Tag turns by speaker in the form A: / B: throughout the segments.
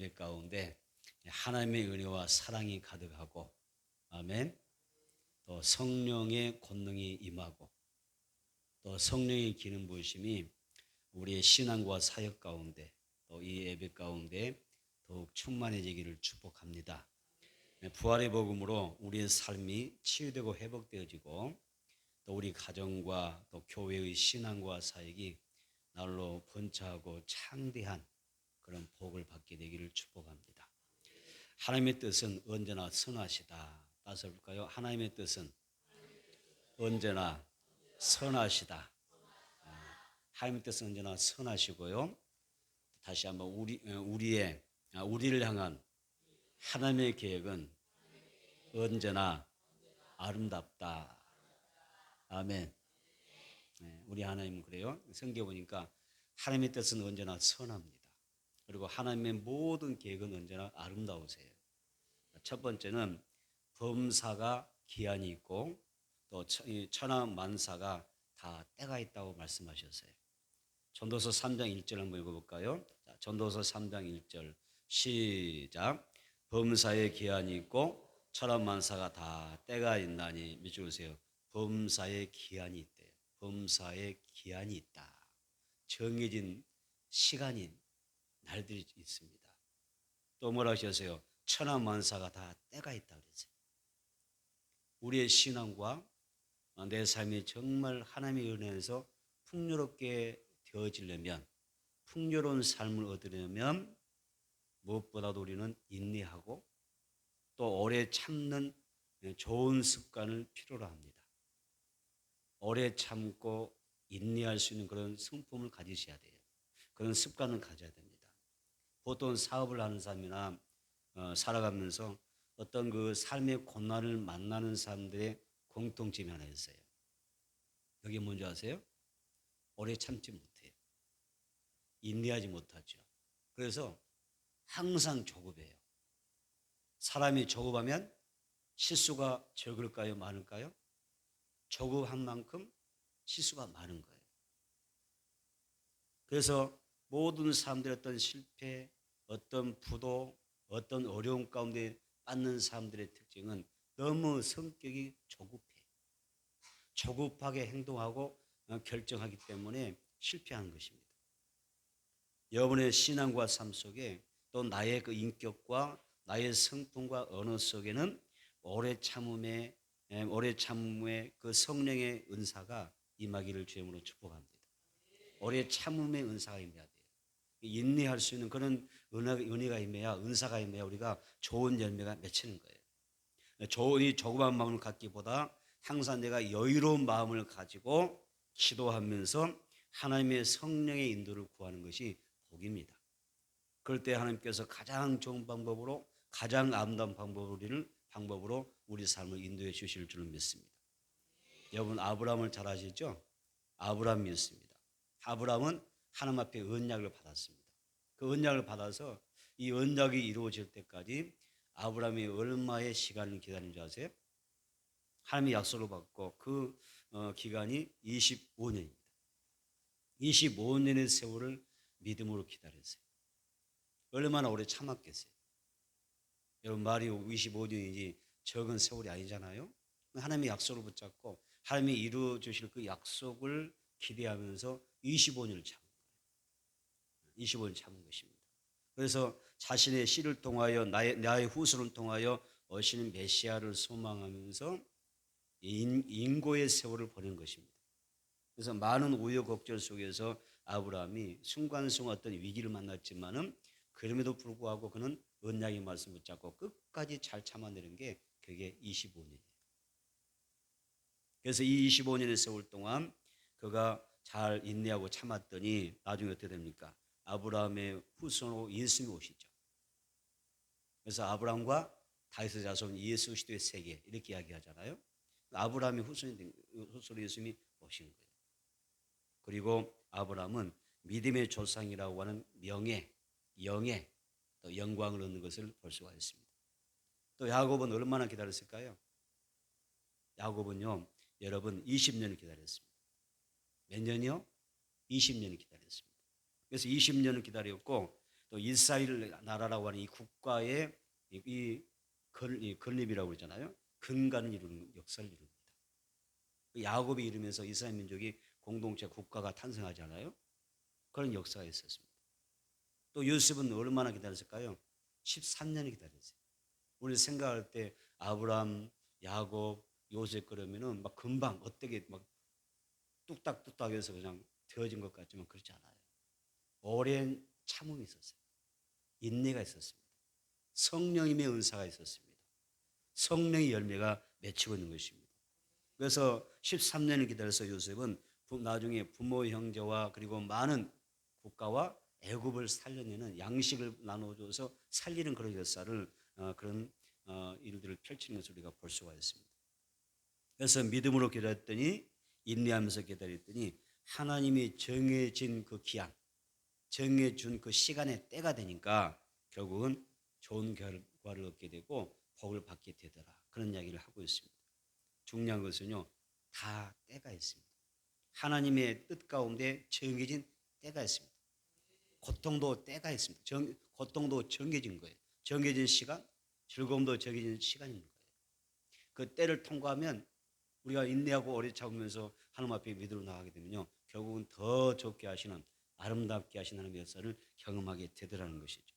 A: 예배 가운데 하나님의 은혜와 사랑이 가득하고, 아멘. 또 성령의 권능이 임하고, 또 성령의 기름 부으심이 우리의 신앙과 사역 가운데, 또 이 예배 가운데 더욱 충만해지기를 축복합니다. 부활의 복음으로 우리의 삶이 치유되고 회복되어지고, 또 우리 가정과 또 교회의 신앙과 사역이 날로 번창하고 창대한 그런 복을 받게 되기를 축복합니다. 하나님의 뜻은 언제나 선하시다. 따서 볼까요? 하나님의 뜻은 언제나 선하시다. 하나님의 뜻은 언제나 선하시고요. 다시 한번 우리를 향한 하나님의 계획은 언제나 아름답다. 아멘. 우리 하나님은 그래요. 성경 보니까 하나님의 뜻은 언제나 선합니다. 그리고 하나님의 모든 계획은 언제나 아름다우세요. 첫 번째는 범사가 기한이 있고, 또 천하만사가 다 때가 있다고 말씀하셨어요. 전도서 3장 1절 한번 읽어볼까요? 자, 전도서 3장 1절 시작. 범사의 기한이 있고 천하만사가 다 때가 있나니, 밑줄 그으세요. 범사의 기한이 있대요. 범사의 기한이 있다. 정해진 시간이 날들이 있습니다. 또 뭐라 하셨어요? 천하만사가 다 때가 있다 그랬어요. 우리의 신앙과 내 삶이 정말 하나님의 은혜에서 풍요롭게 되어지려면, 풍요로운 삶을 얻으려면 무엇보다도 우리는 인내하고 또 오래 참는 좋은 습관을 필요로 합니다. 오래 참고 인내할 수 있는 그런 성품을 가지셔야 돼요. 그런 습관을 가져야 됩니다. 보통 사업을 하는 사람이나 살아가면서 어떤 그 삶의 고난을 만나는 사람들의 공통점이 하나 있어요. 그게 뭔지 아세요? 오래 참지 못해요. 인내하지 못하죠. 그래서 항상 조급해요. 사람이 조급하면 실수가 적을까요? 많을까요? 조급한 만큼 실수가 많은 거예요. 그래서 모든 사람들의 어떤 실패, 어떤 부도, 어떤 어려움 가운데 빠진 사람들의 특징은 너무 성격이 조급해요. 조급하게 행동하고 결정하기 때문에 실패하는 것입니다. 여러분의 신앙과 삶 속에 또 나의 그 인격과 나의 성품과 언어 속에는 오래 참음의 그 성령의 은사가 임하기를 주님으로 축복합니다. 오래 참음의 은사가 임해야 돼요. 인내할 수 있는 그런 은혜가 임해야, 은사가 임해야 우리가 좋은 열매가 맺히는 거예요. 이 조그만 마음을 갖기보다 항상 내가 여유로운 마음을 가지고 기도하면서 하나님의 성령의 인도를 구하는 것이 복입니다. 그럴 때 하나님께서 가장 좋은 방법으로, 가장 아름다운 방법으로 우리 삶을 인도해 주실 줄을 믿습니다. 여러분 아브라함을 잘 아시죠? 아브라함이었습니다. 아브라함은 하나님 앞에 언약을 받았습니다. 그 언약을 받아서 이 언약이 이루어질 때까지 아브라함이 얼마의 시간을 기다린 줄 아세요? 하나님의 약속을 받고 그 기간이 25년입니다. 25년의 세월을 믿음으로 기다렸어요. 얼마나 오래 참았겠어요? 여러분 말이 25년이지 적은 세월이 아니잖아요. 하나님의 약속을 붙잡고 하나님이 이루어 주실 그 약속을 기대하면서 25년을 참은 거예요. 25년 참은 것입니다. 그래서 자신의 씨를 통하여 나의 후손을 통하여 오시는 메시아를 소망하면서 인고의 세월을 보낸 것입니다. 그래서 많은 우여곡절 속에서 아브라함이 순간순간 어떤 위기를 만났지만은 그럼에도 불구하고 그는 언약의 말씀을 붙잡고 끝까지 잘 참아내는 게 그게 25년이에요. 그래서 이 25년의 세월 동안 그가 잘 인내하고 참았더니 나중에 어떻게 됩니까? 아브라함의 후손으로 예수님이 오시죠. 그래서 아브라함과 다윗의 자손 예수 그리스도의 세계 이렇게 이야기하잖아요. 아브라함의 후손으로 예수님이 오신 거예요. 그리고 아브라함은 믿음의 조상이라고 하는 명예, 영예, 또 영광을 얻는 것을 볼 수가 있습니다. 또 야곱은 얼마나 기다렸을까요? 야곱은요, 여러분 20년을 기다렸습니다. 몇 년이요? 20년을 기다렸습니다. 그래서 20년을 기다렸고 또 또 이스라엘 나라라고 하는 이 국가의 이 건립이라고 그러잖아요. 근간을 이루는 역사를 이룹니다. 야곱이 이루면서 이스라엘 민족이 공동체 국가가 탄생하잖아요. 그런 역사가 있었습니다. 또 요셉은 얼마나 기다렸을까요? 13년이 기다렸어요. 우리 생각할 때 아브라함, 야곱, 요셉 그러면은 막 금방 어떻게 막 뚝딱뚝딱 해서 그냥 되어진 것 같지만 그렇지 않아요. 오랜 참음이 있었어요. 인내가 있었습니다. 성령님의 은사가 있었습니다. 성령의 열매가 맺히고 있는 것입니다. 그래서 13년을 기다려서 요셉은 나중에 부모 형제와 그리고 많은 국가와 애굽을 살려내는 양식을 나눠줘서 살리는 그런 역사를 그런 일들을 펼치는 것을 우리가 볼 수가 있습니다. 그래서 믿음으로 기다렸더니 인내하면서 기다렸더니 하나님이 정해진 그 기한, 정해준 그 시간의 때가 되니까 결국은 좋은 결과를 얻게 되고 복을 받게 되더라. 그런 이야기를 하고 있습니다. 중요한 것은요, 다 때가 있습니다. 하나님의 뜻 가운데 정해진 때가 있습니다. 고통도 때가 있습니다. 고통도 정해진 거예요. 정해진 시간, 즐거움도 정해진 시간인 거예요. 그 때를 통과하면 우리가 인내하고 오래 참으면서 하나님 앞에 믿음으로 나가게 되면요, 결국은 더 좋게 하시는, 아름답게 하시는 하나님의 역사를 경험하게 되더라는 것이죠.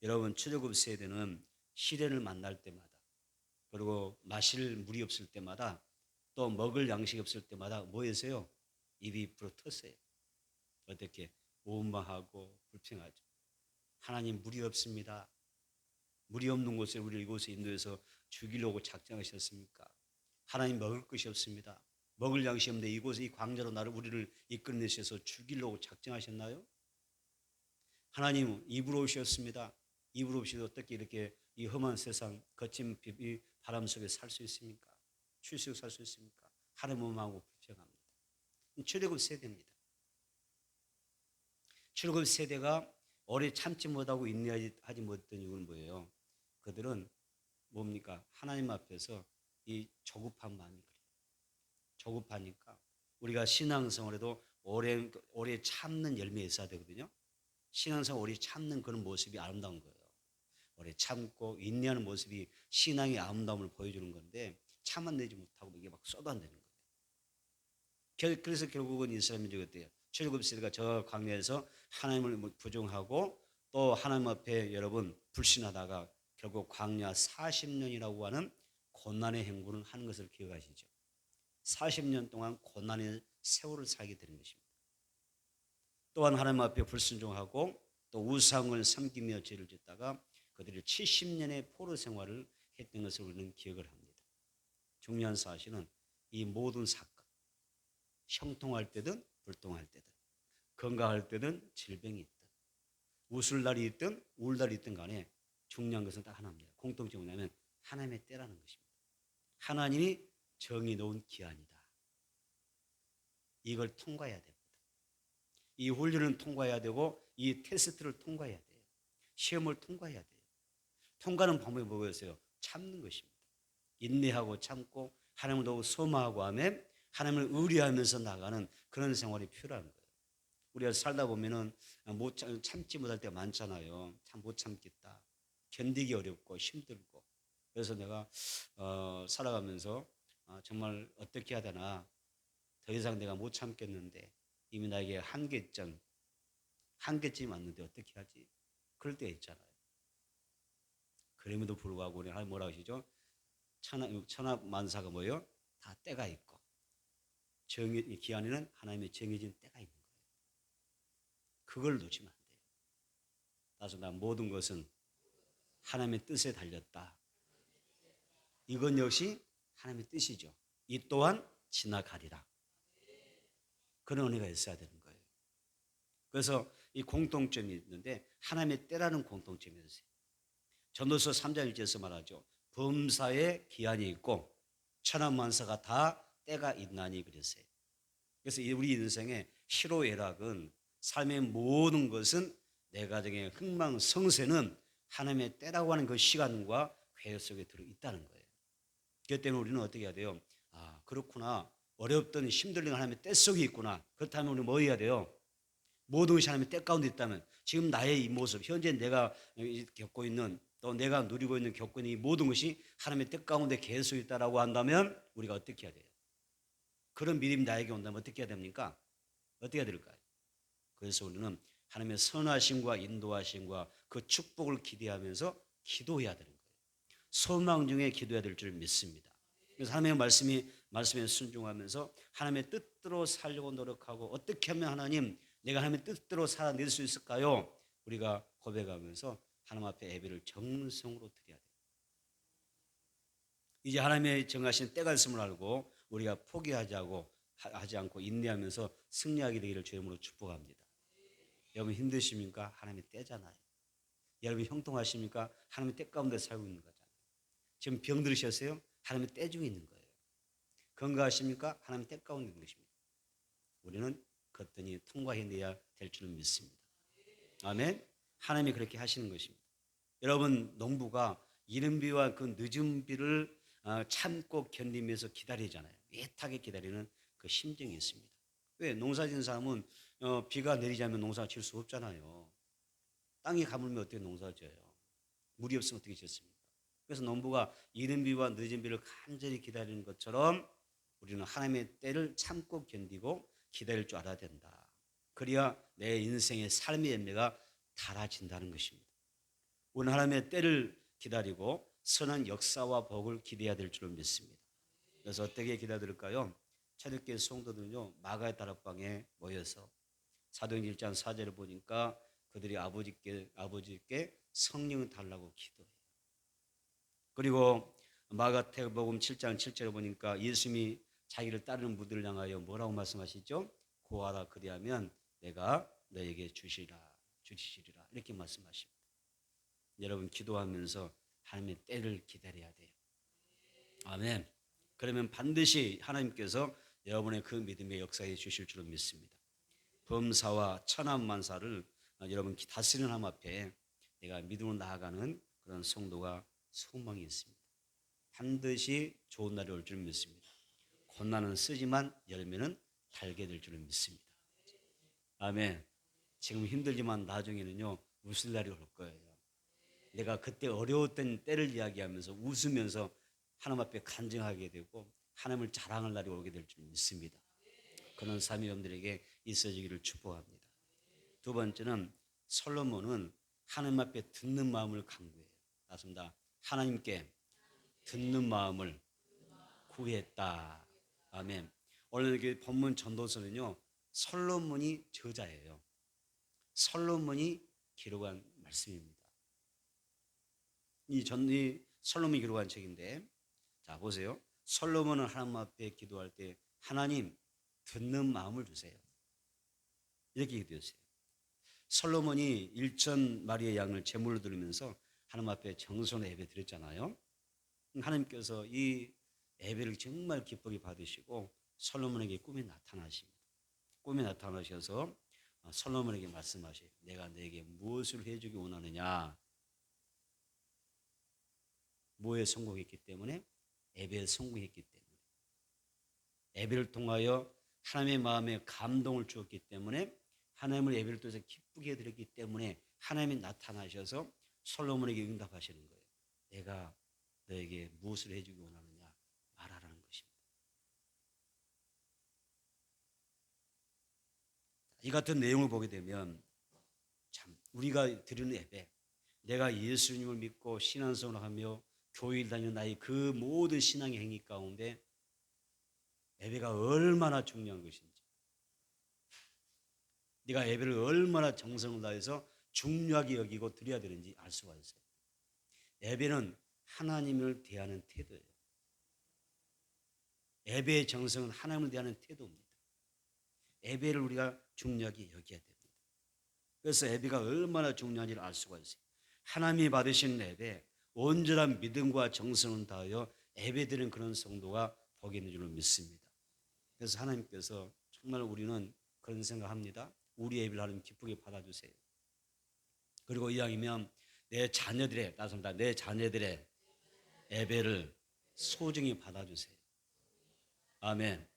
A: 여러분, 출애굽 세대는 시련을 만날 때마다, 그리고 마실 물이 없을 때마다, 또 먹을 양식이 없을 때마다 뭐 했어요? 입이 불어 텄어요. 어떻게? 원망하고 불평하죠. 하나님, 물이 없습니다. 물이 없는 곳에 우리를 이곳에 인도해서 죽이려고 작정하셨습니까? 하나님, 먹을 것이 없습니다. 먹을 양식이 없는데 이곳에 이 광야로 우리를 이끌어내셔서 죽이려고 작정하셨나요? 하나님, 입으로 오셨습니다. 입으로 오시도 어떻게 이렇게 이 험한 세상 거친 이 바람 속에 살 수 있습니까? 쉴 살 수 있습니까? 하나님은 마음고 불평합니다. 출애굽 세대입니다. 출애굽 세대가 오래 참지 못하고 인내하지 못했던 이유는 뭐예요? 그들은 뭡니까? 하나님 앞에서 이 조급한 마음이 그래요. 조급하니까 우리가 신앙생활에도 오래 참는 열매 있어야 되거든요. 신앙생활 오래 참는 그런 모습이 아름다운 거예요. 오래 참고 인내하는 모습이 신앙의 아름다움을 보여주는 건데 참아내지 못하고 이게 막 쏟아내는 거예요. 그래서 결국은 이스라엘 민족이 어때요? 출애굽 세대가 저 광야에서 하나님을 부정하고 또 하나님 앞에 여러분 불신하다가 결국 광야 40년이라고 하는 고난의 행군을 하는 것을 기억하시죠? 40년 동안 고난의 세월을 살게 되는 것입니다. 또한 하나님 앞에 불순종하고 또 우상을 섬기며 죄를 짓다가 그들이 70년의 포로 생활을 했던 것을 우리는 기억을 합니다. 중요한 사실은 이 모든 사건, 형통할 때든 불통할 때든 건강할 때든 질병이 있든 웃을 날이 있든 울 날이 있든 간에 중요한 것은 딱 하나입니다. 공통점이 뭐냐면 하나님의 때라는 것입니다. 하나님이 정해 놓은 기한이다. 이걸 통과해야 됩니다. 이 훈련을 통과해야 되고 이 테스트를 통과해야 돼요. 시험을 통과해야 돼요. 통과하는 방법이 뭐겠어요? 참는 것입니다. 인내하고 참고 하나님을 더욱 소망하고 하면 하나님을 의뢰하면서 나가는 그런 생활이 필요한 거예요. 우리가 살다 보면은 참지 못할 때가 많잖아요. 참 못 참겠다. 견디기 어렵고 힘들고. 그래서 내가 살아가면서 정말 어떻게 해야 되나, 더 이상 내가 못 참겠는데 이미 나에게 한계점이 왔는데 어떻게 하지? 그럴 때 있잖아요. 그럼에도 불구하고 우리 하나님 뭐라고 하시죠? 천하만사가 뭐예요? 다 때가 있고 기한에는 하나님의 정해진 때가 있는 거예요. 그걸 놓치면 안 돼요. 따라서 난 모든 것은 하나님의 뜻에 달렸다. 이건 역시 하나님의 뜻이죠. 이 또한 지나가리라. 그런 은혜가 있어야 되는 거예요. 그래서 이 공통점이 있는데 하나님의 때라는 공통점이 있어요. 전도서 3장 1절에서 말하죠. 범사에 기한이 있고 천하만사가 다 때가 있나니 그랬어요. 그래서 우리 인생의 희로애락은 삶의 모든 것은 내 가정의 흥망성쇠는 하나님의 때라고 하는 그 시간과 계획 속에 들어있다는 거예요. 그렇기 때문에 우리는 어떻게 해야 돼요? 그렇구나. 어렵던 힘들던 하나님의 때 속에 있구나. 그렇다면 우리는 뭐 해야 돼요? 모든 것이 하나님의 때 가운데 있다면 지금 나의 이 모습, 현재 내가 겪고 있는 또 내가 누리고 있는 겪고 있는 이 모든 것이 하나님의 뜻 가운데 계속 있다라고 한다면 우리가 어떻게 해야 돼요? 그런 믿음이 나에게 온다면 어떻게 해야 됩니까? 어떻게 해야 될까요? 그래서 우리는 하나님의 선하심과 인도하심과 그 축복을 기대하면서 기도해야 되는 거예요. 소망 중에 기도해야 될 줄 믿습니다. 그래서 하나님의 말씀에 순종하면서 하나님의 뜻대로 살려고 노력하고 어떻게 하면 하나님 내가 하나님의 뜻대로 살아낼 수 있을까요? 우리가 고백하면서 하나님 앞에 예배를 정성으로 드려야 돼요. 이제 하나님의 정하신 때가 있음을 알고 우리가 하지 않고 인내하면서 승리하게 되기를 주의 이름으로 축복합니다. 여러분 힘드십니까? 하나님의 때잖아요. 여러분 형통하십니까? 하나님의 때 가운데 살고 있는 거잖아요. 지금 병 들으셨어요? 하나님의 때 중에 있는 거예요. 건강하십니까? 하나님의 때 가운데 있는 것입니다. 우리는 그랬더니 통과해내야 될 줄은 믿습니다. 아멘. 하나님이 그렇게 하시는 것입니다. 여러분 농부가 이른 비와 그 늦은 비를 참고 견디면서 기다리잖아요. 애타게 기다리는 그 심정이 있습니다. 왜? 농사짓는 사람은 비가 내리자면 농사 질 수 없잖아요. 땅이 가물면 어떻게 농사 져요? 물이 없으면 어떻게 짓습니까? 그래서 농부가 이른 비와 늦은 비를 간절히 기다리는 것처럼 우리는 하나님의 때를 참고 견디고 기다릴 줄 알아야 된다. 그래야 내 인생의 삶의 열매가 달아진다는 것입니다. 우리는 하나님의 때를 기다리고 선한 역사와 복을 기대해야 될 줄을 믿습니다. 그래서 어떻게 기다릴까요? 초대교회 성도들은요 마가의 다락방에 모여서 사도행전 1장 4절을 보니까 그들이 아버지께 성령을 달라고 기도해요. 그리고 마가복음 7장 7절을 보니까 예수님이 자기를 따르는 무들을 향하여 뭐라고 말씀하시죠? 고하라 그리하면 내가 너에게 주시리라 이렇게 말씀하십니다. 여러분 기도하면서 하나님의 때를 기다려야 돼요. 아멘. 그러면 반드시 하나님께서 여러분의 그 믿음의 역사에 주실 줄은 믿습니다. 범사와 천하만사를 여러분 다스리는 하나님 앞에 내가 믿음으로 나아가는 그런 성도가 소망이 있습니다. 반드시 좋은 날이 올 줄 믿습니다. 고난은 쓰지만 열매는 달게 될 줄을 믿습니다. 아멘. 지금 힘들지만 나중에는요 웃을 날이 올 거예요. 내가 그때 어려웠던 때를 이야기하면서 웃으면서 하나님 앞에 간증하게 되고 하나님을 자랑할 날이 오게 될 줄 믿습니다. 그런 삶이 여러분들에게 있어지기를 축복합니다. 두 번째는 솔로몬은 하나님 앞에 듣는 마음을 강구해요. 맞습니다. 하나님께 듣는 마음을 구했다. 아멘. 오늘 그 본문 전도서는요 솔로몬이 저자예요. 솔로몬이 기록한 말씀입니다. 이 솔로몬이 기록한 책인데, 자 보세요. 솔로몬은 하나님 앞에 기도할 때 하나님 듣는 마음을 주세요. 이렇게 기도했어요. 솔로몬이 1,000마리의 양을 제물로 드리면서 하나님 앞에 정성으로 예배 드렸잖아요. 하나님께서 이 예배를 정말 기쁘게 받으시고 솔로몬에게 꿈에 나타나십니다. 꿈에 나타나셔서 솔로몬에게 말씀하셔요. 내가 너에게 무엇을 해주기 원하느냐? 뭐에 성공했기 때문에? 예배에 성공했기 때문에. 예배를 통하여 하나님의 마음에 감동을 주었기 때문에 하나님을 예배를 통해서 기쁘게 드렸기 때문에 하나님이 나타나셔서 솔로몬에게 응답하시는 거예요. 내가 너에게 무엇을 해주기 원하느냐 말하라는 것입니다. 이 같은 내용을 보게 되면 참 우리가 드리는 예배, 내가 예수님을 믿고 신앙생활을 하며 교회를 다니는 나의 그 모든 신앙의 행위 가운데 예배가 얼마나 중요한 것인지, 네가 예배를 얼마나 정성을 다해서 중요하게 여기고 드려야 되는지 알 수가 있어요. 예배는 하나님을 대하는 태도예요. 예배의 정성은 하나님을 대하는 태도입니다. 예배를 우리가 중요하게 여겨야 됩니다. 그래서 예배가 얼마나 중요한지를 알 수가 있어요. 하나님이 받으시는 예배, 온전한 믿음과 정성을 다하여 예배드리는 그런 성도가 복이 있는 줄로 믿습니다. 그래서 하나님께서 정말 우리는 그런 생각합니다. 우리 예배를 하나님 기쁘게 받아주세요. 그리고 이왕이면 내 자녀들의 예배를 소중히 받아주세요. 아멘.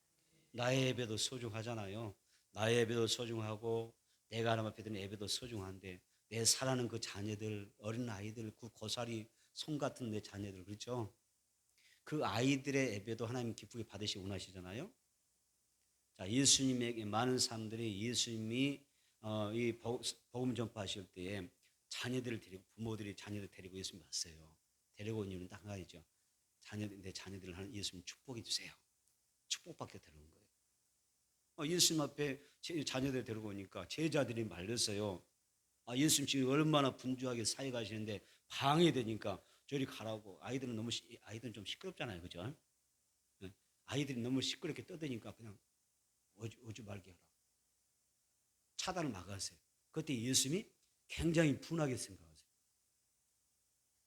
A: 나의 예배도 소중하잖아요. 나의 예배도 소중하고 내가 하나님 앞에 드리는 예배도 소중한데 내 사랑하는 그 자녀들, 어린 아이들, 그 고사리 손 같은 내 자녀들, 그렇죠? 그 아이들의 예배도 하나님 기쁘게 받으시기 원하시잖아요. 자, 예수님에게 많은 사람들이 예수님이 이 복음 전파하실 때에 자녀들을 데리고, 부모들이 자녀들 데리고 예수님 왔어요. 데리고 온 이유는 딱 한 가지죠. 내 자녀들을 하는 예수님 축복해 주세요. 축복받게 데려온 거예요. 예수님 앞에 제 자녀들 데리고 오니까 제자들이 말렸어요. 예수님 지금 얼마나 분주하게 사회 가시는데 방해되니까 저리 가라고. 아이들은 좀 시끄럽잖아요, 그죠? 네. 아이들이 너무 시끄럽게 떠드니까 그냥 오지 말게 하라. 차단을 막았어요. 그때 예수님이 굉장히 분하게 생각하세요.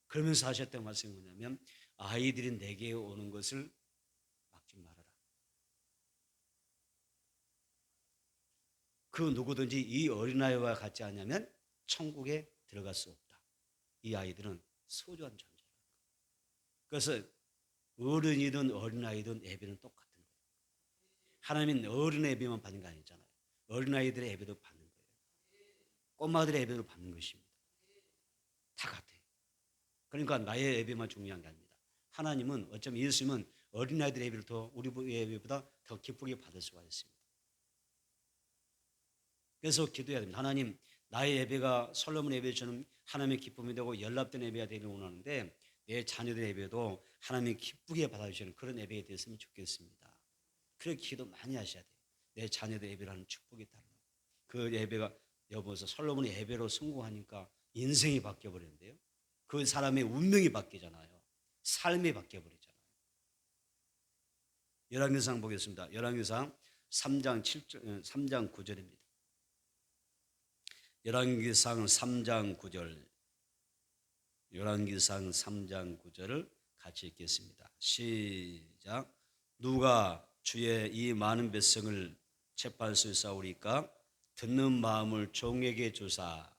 A: 그러면서 하셨던 말씀이 뭐냐면 아이들이 내게 오는 것을 막지 말아라. 그 누구든지 이 어린아이와 같지 않으면 천국에 들어갈 수 없다. 이 아이들은 소중한 존재다. 그래서 어른이든 어린아이든 예배는 똑같은 거예요. 하나님은 어른 예배만 받는 게 아니잖아요. 어린아이들의 예배도 받는 거예요. 꼬마들의 예배도 받는 것입니다. 다 같아요. 그러니까 나의 예배만 중요한 게 아닙니다. 하나님은 어쩌면 예수님은 어린아이들의 예배를 우리 예배보다 더 기쁘게 받을 수가 있습니다. 그래서 기도해야 됩니다. 하나님, 나의 예배가 솔로몬 예배처럼 하나님의 기쁨이 되고 연락된 예배가 되기를 원하는데 내 자녀들의 예배도 하나님이 기쁘게 받아주시는 그런 예배가 됐으면 좋겠습니다. 그렇게 기도 많이 하셔야 돼요. 내 자녀들 예배를 하는 축복이 달라요. 그 예배가 여보서 솔로몬의 예배로 성공하니까 인생이 바뀌어버리는데요. 그 사람의 운명이 바뀌잖아요. 삶이 바뀌어버리잖아요. 열왕기상 보겠습니다. 열왕기상 3장 9절입니다. 열왕기상 3장 9절. 열왕기상 3장 9절을 같이 읽겠습니다. 시작. 누가 주의 이 많은 백성을 책할 수 있사오리까? 듣는 마음을 종에게 주사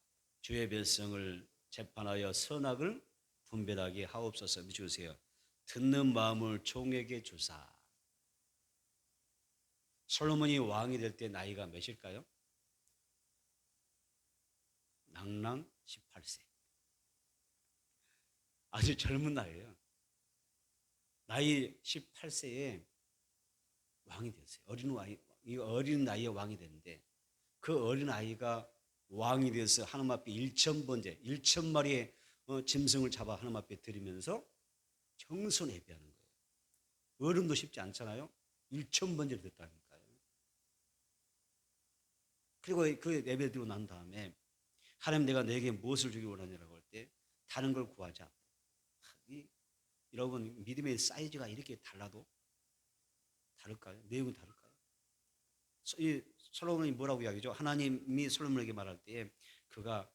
A: 주의 백성을 재판하여 선악을 분별하게 하옵소서. 미치세요. 듣는 마음을 종에게 주사. 솔로몬이 왕이 될 때 나이가 몇일까요? 낭랑 18세. 아주 젊은 나이에요. 나이 18세에 왕이 됐어요. 어린 나이에 왕이 됐는데 그 어린 아이가 왕이 되어서 하나님 앞에 1,000마리의 짐승을 잡아 하나님 앞에 드리면서 정선 예배하는 거예요. 어른도 쉽지 않잖아요. 1,000번째를 됐다니까요. 그리고 그 예배를 드리고 난 다음에 하나님 내가 내게 무엇을 주기 원하냐라고 할 때 다른 걸 구하지 않고 여러분 믿음의 사이즈가 이렇게 달라도 다를까요? 내용이 다를까요? 이 솔로몬이 뭐라고 이야기죠? 하나님이 솔로몬에게 말할 때 그가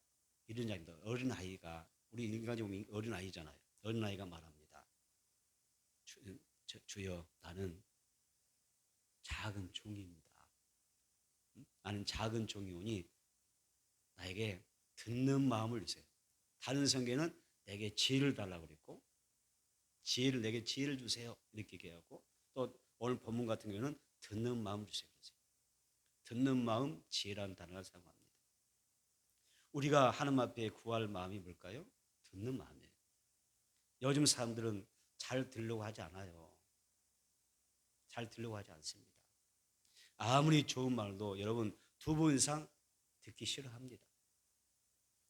A: 이런 이야기입니다. 어린아이가 우리 인간이 보면 어린아이잖아요. 어린아이가 말합니다. 주여 나는 작은 종입니다. 나는 작은 종이오니 나에게 듣는 마음을 주세요. 다른 성경에는 내게 지혜를 달라고 그랬고 내게 지혜를 주세요 이렇게 얘기하고 또 오늘 본문 같은 경우는 듣는 마음을 주세요. 듣는 마음, 지혜라는 단어를 사용합니다. 우리가 하나님 앞에 구할 마음이 뭘까요? 듣는 마음이에요. 요즘 사람들은 잘 들으려고 하지 않아요. 잘 들으려고 하지 않습니다. 아무리 좋은 말도 여러분 2번 이상 듣기 싫어합니다.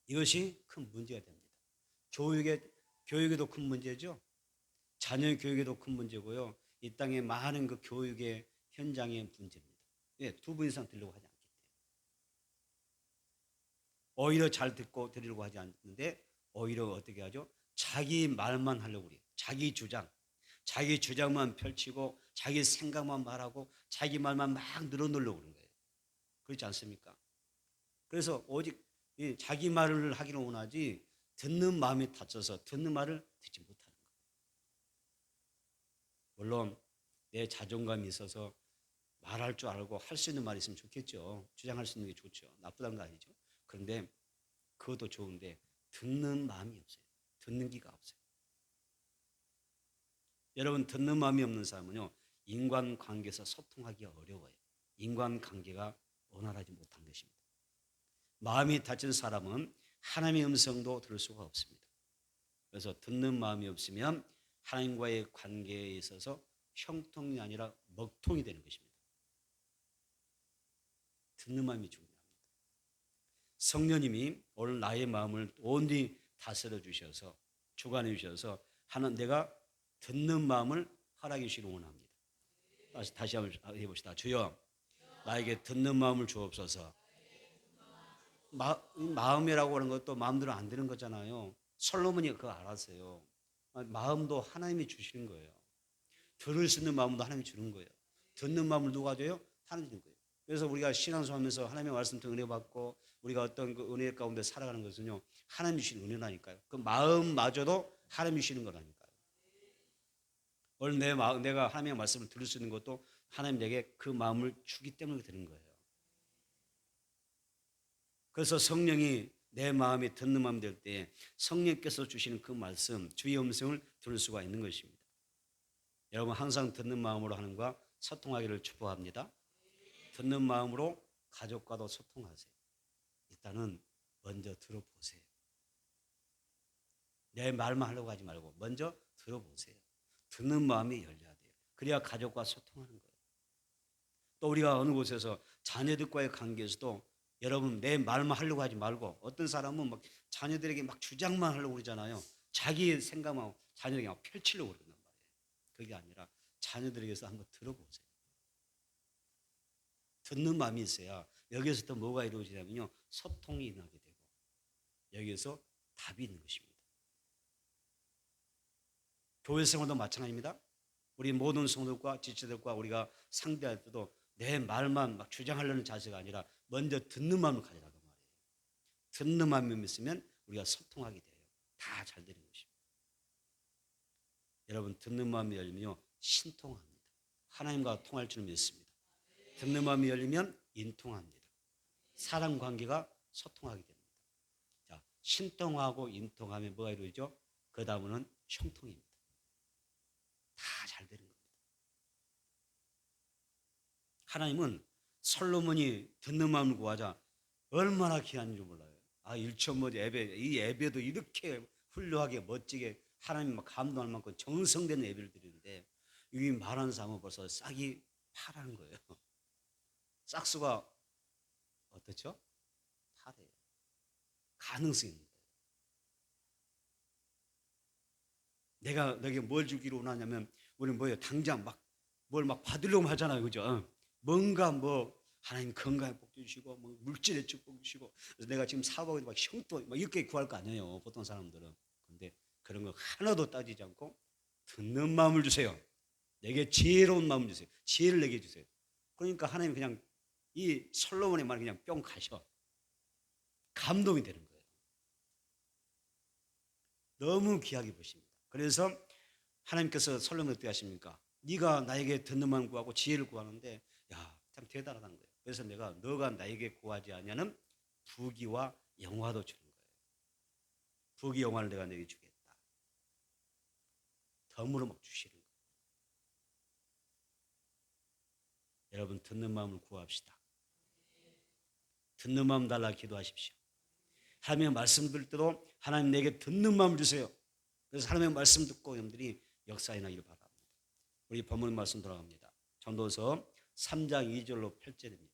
A: 이것이 큰 문제가 됩니다. 교육에도 큰 문제죠. 자녀 교육에도 큰 문제고요. 이 땅에 많은 그 교육의 현장의 문제입니다. 예, 2번 이상 들으려고 하지 않기 때문에. 오히려 잘 듣고 들으려고 하지 않는데 오히려 어떻게 하죠? 자기 말만 하려고 그래요. 자기 주장만 펼치고 자기 생각만 말하고 자기 말만 막 늘어놓으려고 그러는 거예요. 그렇지 않습니까? 그래서 오직 자기 말을 하기를 원하지 듣는 마음이 다쳐서 듣는 말을 듣지 못하는 거예요. 물론 내 자존감이 있어서 말할 줄 알고 할 수 있는 말이 있으면 좋겠죠. 주장할 수 있는 게 좋죠. 나쁘다는 거 아니죠. 그런데 그것도 좋은데 듣는 마음이 없어요. 듣는 기가 없어요. 여러분 듣는 마음이 없는 사람은요. 인간관계에서 소통하기가 어려워요. 인간관계가 원활하지 못한 것입니다. 마음이 닫힌 사람은 하나님의 음성도 들을 수가 없습니다. 그래서 듣는 마음이 없으면 하나님과의 관계에 있어서 형통이 아니라 먹통이 되는 것입니다. 듣는 마음이 중요합니다. 성령님이 오늘 나의 마음을 온전히 다스려 주셔서 주관해 주셔서 하나님 내가 듣는 마음을 허락해 주시기를 원합니다. 다시 한번 해봅시다. 주여 나에게 듣는 마음을 주옵소서. 마음이라고 하는 것도 마음대로 안 되는 거잖아요. 솔로몬이 그거 알았어요. 마음도 하나님이 주시는 거예요. 들을 수 있는 마음도 하나님이 주는 거예요. 듣는 마음을 누가 줘요? 하나님이 주는 거예요. 그래서 우리가 신앙생활하면서 하나님의 말씀 통해 은혜 받고 우리가 어떤 그 은혜 가운데 살아가는 것은요, 하나님이 주시는 은혜라니까요. 그 마음마저도 하나님이 주시는 거라니까요. 오늘 내가 하나님의 말씀을 들을 수 있는 것도 하나님 내게 그 마음을 주기 때문에 되는 거예요. 그래서 성령이 내 마음이 듣는 마음 될 때 성령께서 주시는 그 말씀, 주의 음성을 들을 수가 있는 것입니다. 여러분 항상 듣는 마음으로 하나님과 소통하기를 축복합니다. 듣는 마음으로 가족과도 소통하세요. 일단은 먼저 들어보세요. 내 말만 하려고 하지 말고 먼저 들어보세요. 듣는 마음이 열려야 돼요. 그래야 가족과 소통하는 거예요. 또 우리가 어느 곳에서 자녀들과의 관계에서도 여러분 내 말만 하려고 하지 말고 어떤 사람은 막 자녀들에게 막 주장만 하려고 그러잖아요. 자기 생각만 자녀에게 막 펼치려고 그런단 말이에요. 그게 아니라 자녀들에게서 한번 들어보세요. 듣는 마음이 있어야 여기에서 또 뭐가 이루어지냐면요, 소통이 일어나게 되고 여기에서 답이 있는 것입니다. 교회 생활도 마찬가지입니다. 우리 모든 성도들과 지체들과 우리가 상대할 때도 내 말만 막 주장하려는 자세가 아니라 먼저 듣는 마음을 가지라고 말이에요. 듣는 마음이 있으면 우리가 소통하게 돼요. 다 잘 되는 것입니다. 여러분 듣는 마음이 열리면요, 신통합니다. 하나님과 통할 줄 믿습니다. 듣는 마음이 열리면 인통합니다. 사람 관계가 소통하게 됩니다. 자, 신통하고 인통하면 뭐가 이루어지죠? 그 다음은 형통입니다. 다 잘 되는 겁니다. 하나님은 솔로몬이 듣는 마음을 구하자 얼마나 귀한 줄 몰라요. 일천모 예배, 이 예배도 이렇게 훌륭하게 멋지게 하나님 감동할 만큼 정성된 예배를 드리는데 이 말하는 사람은 벌써 싹이 파란 거예요. 싹수가 어떻죠? 파래요. 가능성이 있는 거예요. 내가 너에게 뭘 주기로 원하냐면 우리는 뭐예요? 당장 뭘 받으려고 하잖아요. 그죠? 뭔가 하나님 건강에 복 주시고 물질에 축복 주시고 그래서 내가 지금 사업하고 막 형통 이렇게 구할 거 아니에요. 보통 사람들은. 근데 그런 거 하나도 따지지 않고 듣는 마음을 주세요. 내게 지혜로운 마음을 주세요. 지혜를 내게 주세요. 그러니까 하나님 그냥 이 솔로몬의 말 그냥 뿅 가셔. 감동이 되는 거예요. 너무 귀하게 보십니다. 그래서 하나님께서 솔로몬을 어떻게 하십니까? 네가 나에게 듣는 마음 구하고 지혜를 구하는데 참 대단하다는 거예요. 그래서 너가 나에게 구하지 않냐는 부귀와 영화도 주는 거예요. 부귀 영화를 내가 너에게 주겠다. 덤으로 막 주시는 거예요. 여러분 듣는 마음을 구합시다. 듣는 마음 달라 기도하십시오. 하나님의 말씀 들을 때도 하나님 내게 듣는 마음을 주세요. 그래서 하나님의 말씀 듣고 여러분들이 역사에 나기를 바랍니다. 우리 본문 말씀 돌아갑니다. 전도서 3장 2절로 8절입니다.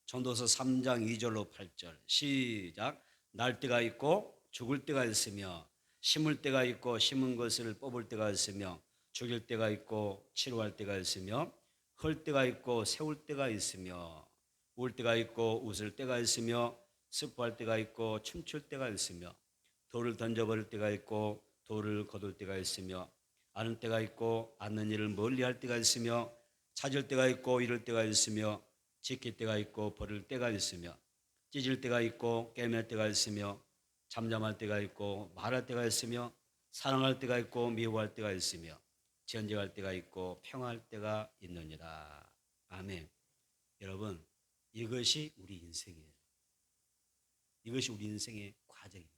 A: 전도서 3장 2절로 8절 시작. 날 때가 있고 죽을 때가 있으며 심을 때가 있고 심은 것을 뽑을 때가 있으며 죽일 때가 있고 치료할 때가 있으며 헐 때가 있고 세울 때가 있으며 울 때가 있고 웃을 때가 있으며 슬퍼할 때가 있고 춤출 때가 있으며 돌을 던져버릴 때가 있고 돌을 거둘 때가 있으며 아는 때가 있고 않는 일을 멀리할 때가 있으며 찾을 때가 있고 잃을 때가 있으며 지킬 때가 있고 버릴 때가 있으며 찢을 때가 있고 깨맬 때가 있으며 잠잠할 때가 있고 말할 때가 있으며 사랑할 때가 있고 미워할 때가 있으며 전쟁할 때가 있고 평화할 때가 있느니라. 아멘. 여러분 이것이 우리 인생이에요. 이것이 우리 인생의 과정입니다.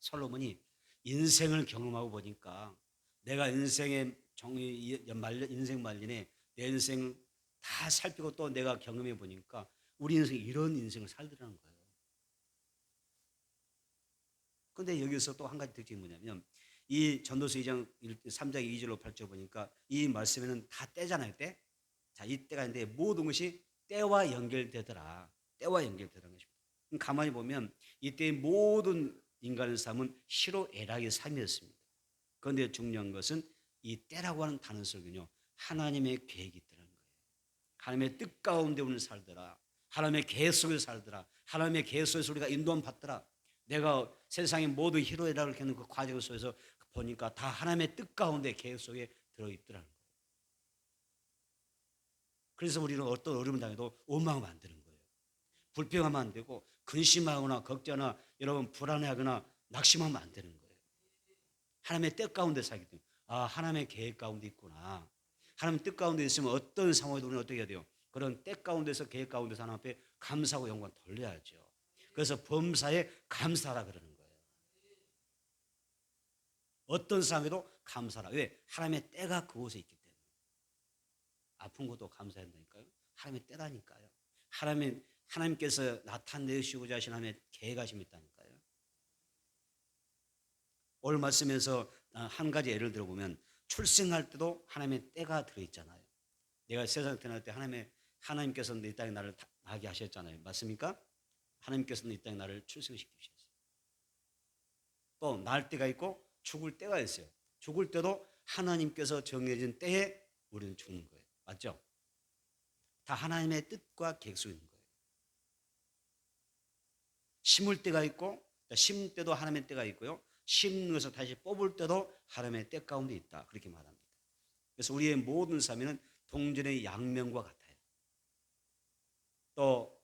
A: 솔로몬이 인생을 경험하고 보니까 내가 인생의 인생 말년에 내 인생 다 살피고 또 내가 경험해 보니까 우리 인생이 이런 인생을 살더라는 거예요. 그런데 여기서 또 한 가지 특징이 뭐냐면 이 전도서 2장 3장 2절로 8절 보니까 이 말씀에는 다 때잖아요. 때. 자, 이 때가 있는데 모든 것이 때와 연결되더라. 때와 연결되더라는 것입니다. 가만히 보면 이때의 모든 인간의 삶은 희로 애락의 삶이었습니다. 그런데 중요한 것은 이 때라고 하는 단어 속에는요, 하나님의 계획이 있더라는 거예요. 하나님의 뜻 가운데 우리는 살더라. 하나님의 계획 속에서 살더라. 하나님의 계획 속에서 우리가 인도함 받더라. 내가 세상의 모든 희로애락을 겪는 그 과정 속에서 보니까 다 하나님의 뜻 가운데 계획 속에 들어있더라는 거예요. 그래서 우리는 어떤 어려움을 당해도 원망하면 안 되는 거예요. 불평하면 안 되고 근심하거나 걱정하거나 여러분 불안해하거나 낙심하면 안 되는 거예요. 하나님의 뜻 가운데 살기 때문에 하나님의 계획 가운데 있구나. 하나님의 뜻 가운데 있으면 어떤 상황에도 우리는 어떻게 해야 돼요? 그런 때 가운데서 계획 가운데서 하나님 앞에 감사하고 영광 돌려야죠. 그래서 범사에 감사하라 그러는 거예요. 어떤 상황에도 감사하라. 왜? 하나님의 때가 그곳에 있기 때문에. 아픈 것도 감사한다니까요. 하나님의 때라니까요. 하나님께서 나타내시고자 하신 하나님의 계획하심이 있다니까요. 오늘 말씀에서 한 가지 예를 들어보면 출생할 때도 하나님의 때가 들어있잖아요. 내가 세상에 태어날 때 하나님께서는 이 땅에 나를 나게 하셨잖아요. 맞습니까? 하나님께서는 이 땅에 나를 출생시키셨어요. 또 날 때가 있고 죽을 때가 있어요. 죽을 때도 하나님께서 정해진 때에 우리는 죽는 거예요. 맞죠? 다 하나님의 뜻과 계획 속에 있는 거예요. 심을 때가 있고 심을 때도 하나님의 때가 있고요. 심는 것을 다시 뽑을 때도 하나님의 때 가운데 있다. 그렇게 말합니다. 그래서 우리의 모든 삶에는 동전의 양면과 같아요. 또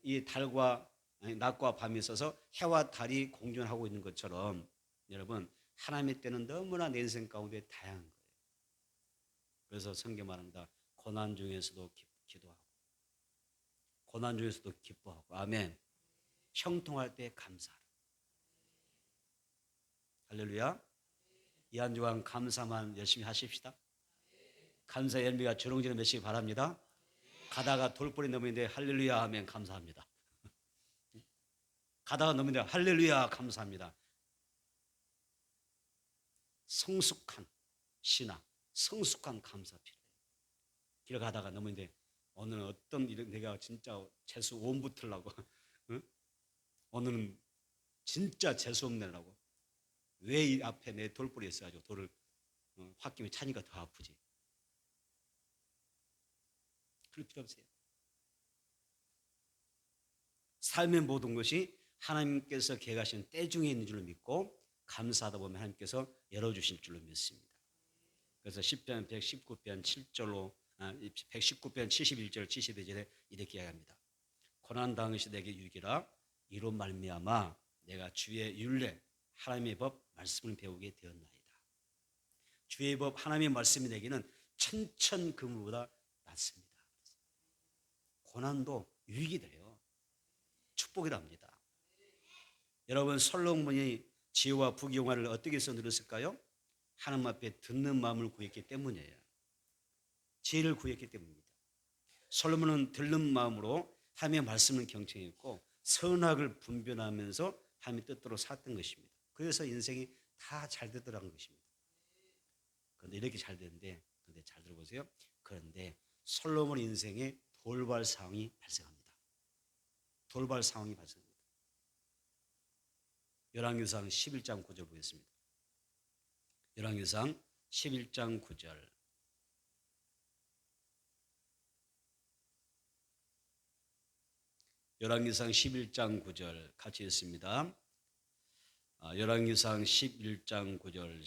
A: 이 달과 낮과 밤이 있어서 해와 달이 공존하고 있는 것처럼 여러분 하나님의 때는 너무나 내 인생 가운데 다양한 거예요. 그래서 성경 말합니다. 고난 중에서도 기도하고 고난 중에서도 기뻐하고 아멘. 형통할 때 감사하라. 할렐루야. 이 한 주간 감사만 열심히 하십시다. 감사의 열매가 주렁주렁 맺시기 바랍니다. 가다가 돌뿌리 넘는데 할렐루야 하면 감사합니다. 가다가 넘는데 할렐루야 감사합니다. 성숙한 신앙, 성숙한 감사 필요해요. 길 가다가 넘는데 오늘은 어떤 일 내가 진짜 재수 온 붙으려고 응? 오늘은 진짜 재수 없네라고 왜 이 앞에 내 돌뿌리 있어가지고 돌을 홧김에 차니까 더 아프지. 그럴 필요 없어요. 삶의 모든 것이 하나님께서 계획하신 때 중에 있는 줄로 믿고 감사하다 보면 하나님께서 열어주실 줄로 믿습니다. 그래서 시편 119편 7절로 119편 71절 72절에 이렇게 이야기합니다. 고난당한 것이 내게 유익이라 이로 말미암아 내가 주의 율례 하나님의 법 말씀을 배우게 되었나이다. 주의 법 하나님의 말씀이 내게는 천천금보다 낫습니다. 고난도 유익이 돼요. 축복이랍니다. 여러분 솔로몬이 지혜와 부귀영화를 어떻게 해서 누렸을까요? 하나님 앞에 듣는 마음을 구했기 때문이에요. 지혜를 구했기 때문입니다. 솔로몬은 듣는 마음으로 하나님의 말씀을 경청했고 선악을 분별하면서 하나님의 뜻대로 살았던 것입니다. 그래서 인생이 다 잘 되더라는 것입니다. 그런데 이렇게 잘 되는데 근데 잘 들어보세요. 그런데 솔로몬 인생에 돌발 상황이 발생합니다. 돌발 상황이 발생합니다. 열왕기상 11장 9절 보겠습니다. 열왕기상 11장 9절. 열왕기상 11장 9절 같이 읽습니다. 열왕기상 11장 9절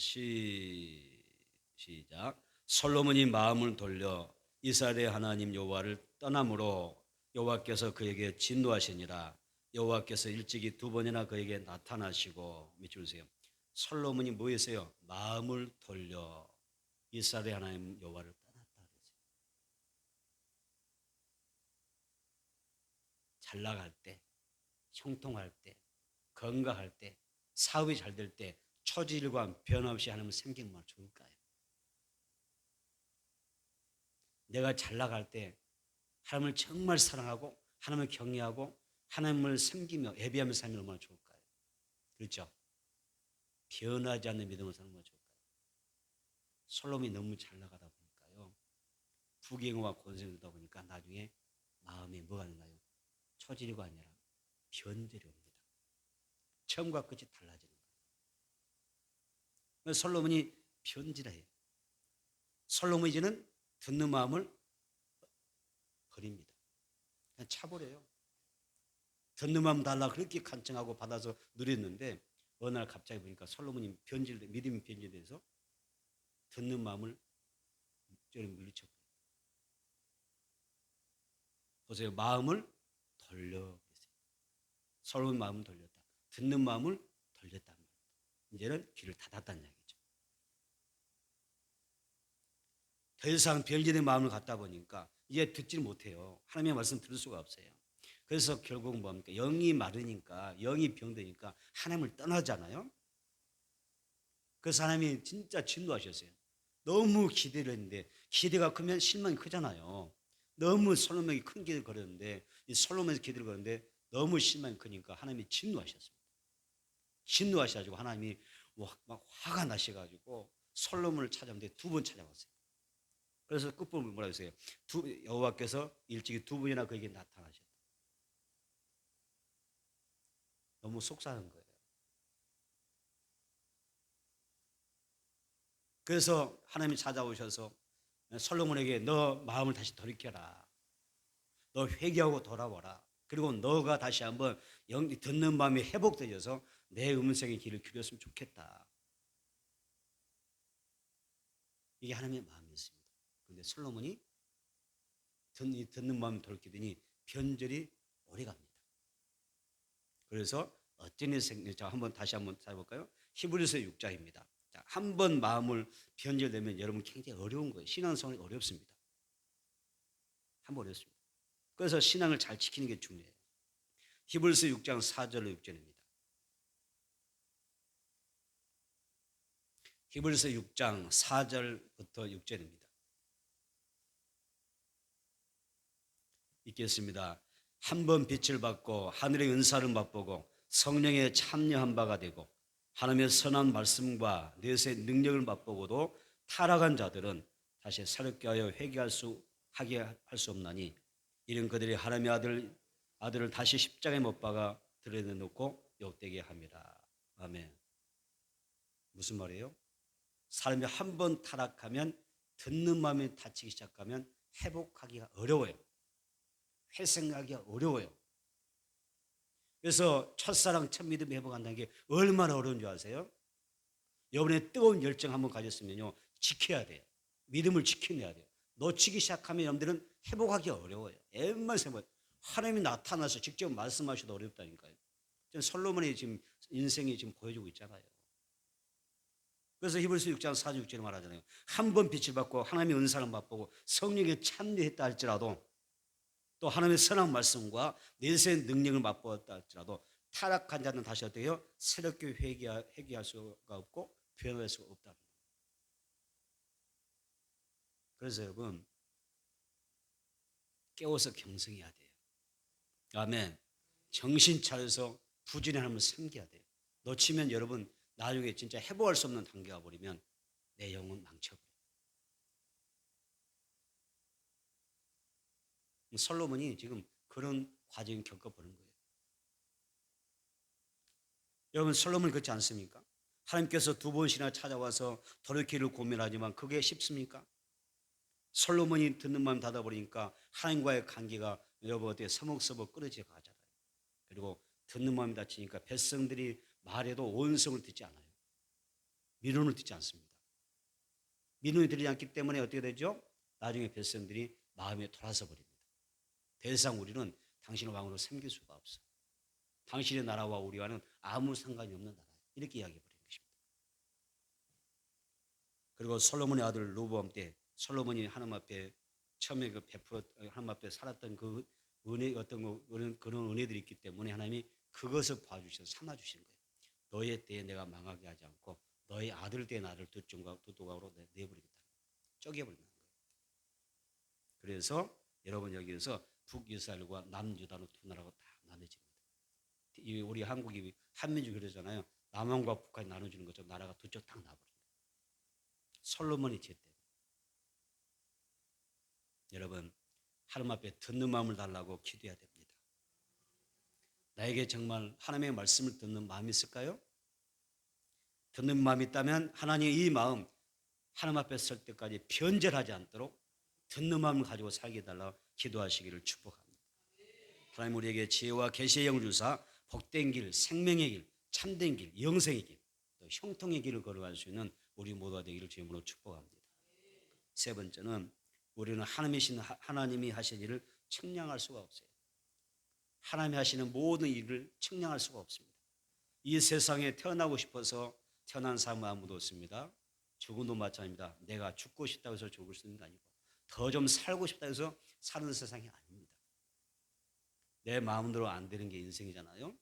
A: 시작. 솔로몬이 마음을 돌려 이스라엘의 하나님 여호와를 떠남으로 여호와께서 그에게 진노하시니라. 여호와께서 일찍이 두 번이나 그에게 나타나시고 밑줄 주세요. 솔로몬이 뭐 했어요? 마음을 돌려 이스라엘의 하나님 여호와를 떠났다 그랬어요. 잘 나갈 때, 형통할 때, 건강할 때, 사업이 잘 될 때, 처지일관 변함없이 하나님을 생각만 좋을까요? 내가 잘 나갈 때 하나님을 정말 사랑하고 하나님을 경외하고 하나님을 섬기며 예배하며 살면 얼마나 좋을까요? 그렇죠? 변하지 않는 믿음을 사는 얼마나 좋을까요? 솔로몬이 너무 잘 나가다 보니까요. 부귀영화와 권세를 얻다 보니까 나중에 마음에 뭐가 되나요? 초지리가 아니라 변절이 옵니다. 처음과 끝이 달라지는 거예요. 솔로몬이 변질해요. 솔로몬이 이제는 듣는 마음을 버립니다. 그냥 차버려요. 듣는 마음 달라 그렇게 간청하고 받아서 누렸는데 어느 날 갑자기 보니까 솔로몬이 믿음이 변질돼서 듣는 마음을 물리쳐버려요. 보세요. 마음을 돌려. 솔로몬 마음을 돌렸다. 듣는 마음을 돌렸단 말이에요. 이제는 귀를 닫았다는 얘기죠. 더 이상 변질된 마음을 갖다 보니까 이제 듣지를 못해요. 하나님의 말씀 들을 수가 없어요. 그래서 결국 뭡니까? 영이 마르니까, 영이 병드니까 하나님을 떠나잖아요. 그래서 하나님이 진짜 진노하셨어요. 너무 기대를 했는데 기대가 크면 실망이 크잖아요. 너무 솔로몬이 큰 기대를 걸었는데 이 솔로몬에서 기대를 걸었는데 너무 실망이 크니까 하나님이 진노하셨습니다. 진노하셔가지고 하나님이 막 화가 나셔가지고 솔로몬을 찾아오는데 2번 찾아왔어요. 그래서 끝부분 뭐라 했어요? 여호와께서 일찍이 2번이나 그에게 나타나셨다. 너무 속상한 거예요. 그래서 하나님이 찾아오셔서 솔로몬에게 너 마음을 다시 돌이켜라. 너 회개하고 돌아와라. 그리고 너가 다시 한번 듣는 마음이 회복되어서 내 음성의 귀를 기울였으면 좋겠다. 이게 하나님의 마음이었습니다. 그런데 솔로몬이 듣는 마음을 돌이키더니 변절이 오래갑니다. 그래서 어떤 일이 생길지 다시 한번 찾아볼까요? 히브리서 6장입니다. 한 번 마음을 변절되면 여러분 굉장히 어려운 거예요. 신앙생활이 어렵습니다. 한번 어렵습니다. 그래서 신앙을 잘 지키는 게 중요해요. 히브리서 6장 4절로 6절입니다. 히브리서 6장 4절부터 6절입니다. 읽겠습니다. 한 번 빛을 받고 하늘의 은사를 맛보고 성령에 참여한 바가 되고 하나님의 선한 말씀과 내세의 능력을 맛보고도 타락한 자들은 다시 새롭게 하여 하게 할 수 없나니 이런 그들이 하나님의 아들을 다시 십자가에 못 박아 드러내놓고 욕되게 합니다. 아멘. 무슨 말이에요? 사람이 한 번 타락하면 듣는 마음이 다치기 시작하면 회복하기가 어려워요. 회생하기가 어려워요. 그래서 첫사랑 첫 믿음 회복한다는 게 얼마나 어려운 줄 아세요? 여러분의 뜨거운 열정 한번 가졌으면요 지켜야 돼요. 믿음을 지켜내야 돼요. 놓치기 시작하면 여러분들은 회복하기 어려워요. 웬만 생각 하나님이 나타나서 직접 말씀하셔도 어렵다니까요. 솔로몬의 지금 인생이 지금 보여주고 있잖아요. 그래서 히브리서 6장 4, 6절에 말하잖아요. 한 번 빛을 받고 하나님의 은사를 맛보고 성령에 참여했다 할지라도 또 하나님의 선한 말씀과 내세의 능력을 맛보았다 할지라도 타락한 자는 다시 어떻게 해요? 새롭게 회개할 수가 없고 변화할 수가 없다. 그래서 여러분 깨워서 경성해야 돼요. 아멘. 정신 차려서 부지런히 하나님을 섬겨야 돼요. 놓치면 여러분 나중에 진짜 회복할 수 없는 단계가 버리면 내 영혼 망쳐버려요. 솔로몬이 지금 그런 과정을 겪어보는 거예요. 여러분 솔로몬이 그렇지 않습니까? 하나님께서 2번씩이나 찾아와서 돌이키기를 고민하지만 그게 쉽습니까? 솔로몬이 듣는 마음 닫아버리니까 하나님과의 관계가 여러분 어떻게 서먹서먹 끊어져 가잖아요. 그리고 듣는 마음이 닫히니까 백성들이 말해도 온성을 듣지 않아요. 민원을 듣지 않습니다. 민원을 들리지 않기 때문에 어떻게 되죠? 나중에 백성들이 마음에 돌아서 버립니다. 더 이상 우리는 당신을 왕으로 섬길 수가 없어. 당신의 나라와 우리와는 아무 상관이 없는 나라. 이렇게 이야기해버리는 것입니다. 그리고 솔로몬의 아들 로보암 때 솔로몬이 하나님 앞에 처음에 하나님 앞에 살았던 그 은혜 그런 은혜들이 있기 때문에 하나님이 그것을 봐주셔서 삼아주시는 거예요. 너의 때에 내가 망하게 하지 않고 너의 아들 때에 나를 두조각으로 내버리겠다. 쪼개버리는 거예요. 그래서 여러분 여기에서 북이스라엘과 남유다로 두 나라가 다 나눠집니다. 우리 한국이 한민족 그러잖아요. 남한과 북한이 나눠주는 것처럼 나라가 두 쪽 딱 나버립니다. 솔로몬이 지었대요. 여러분, 하나님 앞에 듣는 마음을 달라고 기도해야 됩니다. 나에게 정말 하나님의 말씀을 듣는 마음이 있을까요? 듣는 마음이 있다면 하나님 이 마음 하나님 앞에 설 때까지 변절하지 않도록 듣는 마음을 가지고 살게 해달라고 기도하시기를 축복합니다. 하나님 우리에게 지혜와 계시의 영을 주사 복된 길, 생명의 길, 참된 길, 영생의 길, 또 형통의 길을 걸어갈 수 있는 우리 모두가 되기를 주님으로 축복합니다. 세 번째는 우리는 하나님이 하신 일을 측량할 수가 없어요. 하나님이 하시는 모든 일을 측량할 수가 없습니다. 이 세상에 태어나고 싶어서 태어난 사람은 아무도 없습니다. 죽음도 마찬가지입니다. 내가 죽고 싶다고 해서 죽을 수 있는 게 아니고 더 좀 살고 싶다고 해서 사는 세상이 아닙니다. 내 마음대로 안 되는 게 인생이잖아요.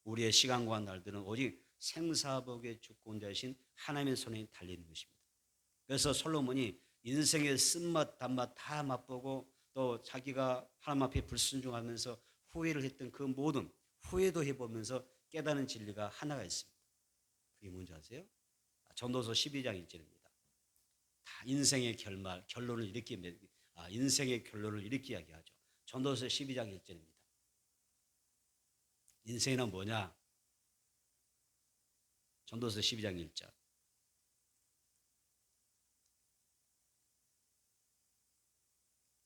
A: 우리의 시간과 날들은 오직 생사복의 주권자이신 하나님의 손에 달리는 것입니다. 그래서 솔로몬이 인생의 쓴맛 단맛 다 맛보고 또 자기가 하나님 앞에 불순종하면서 후회를 했던 그 모든 후회도 해보면서 깨닫는 진리가 하나가 있습니다. 그게 뭔지 아세요? 전도서 12장 1절입니다. 다 인생의 결론을 이렇게 인생의 결론을 이렇게 이야기하죠. 전도서 12장 1절입니다. 인생이란 뭐냐? 전도서 12장 1절.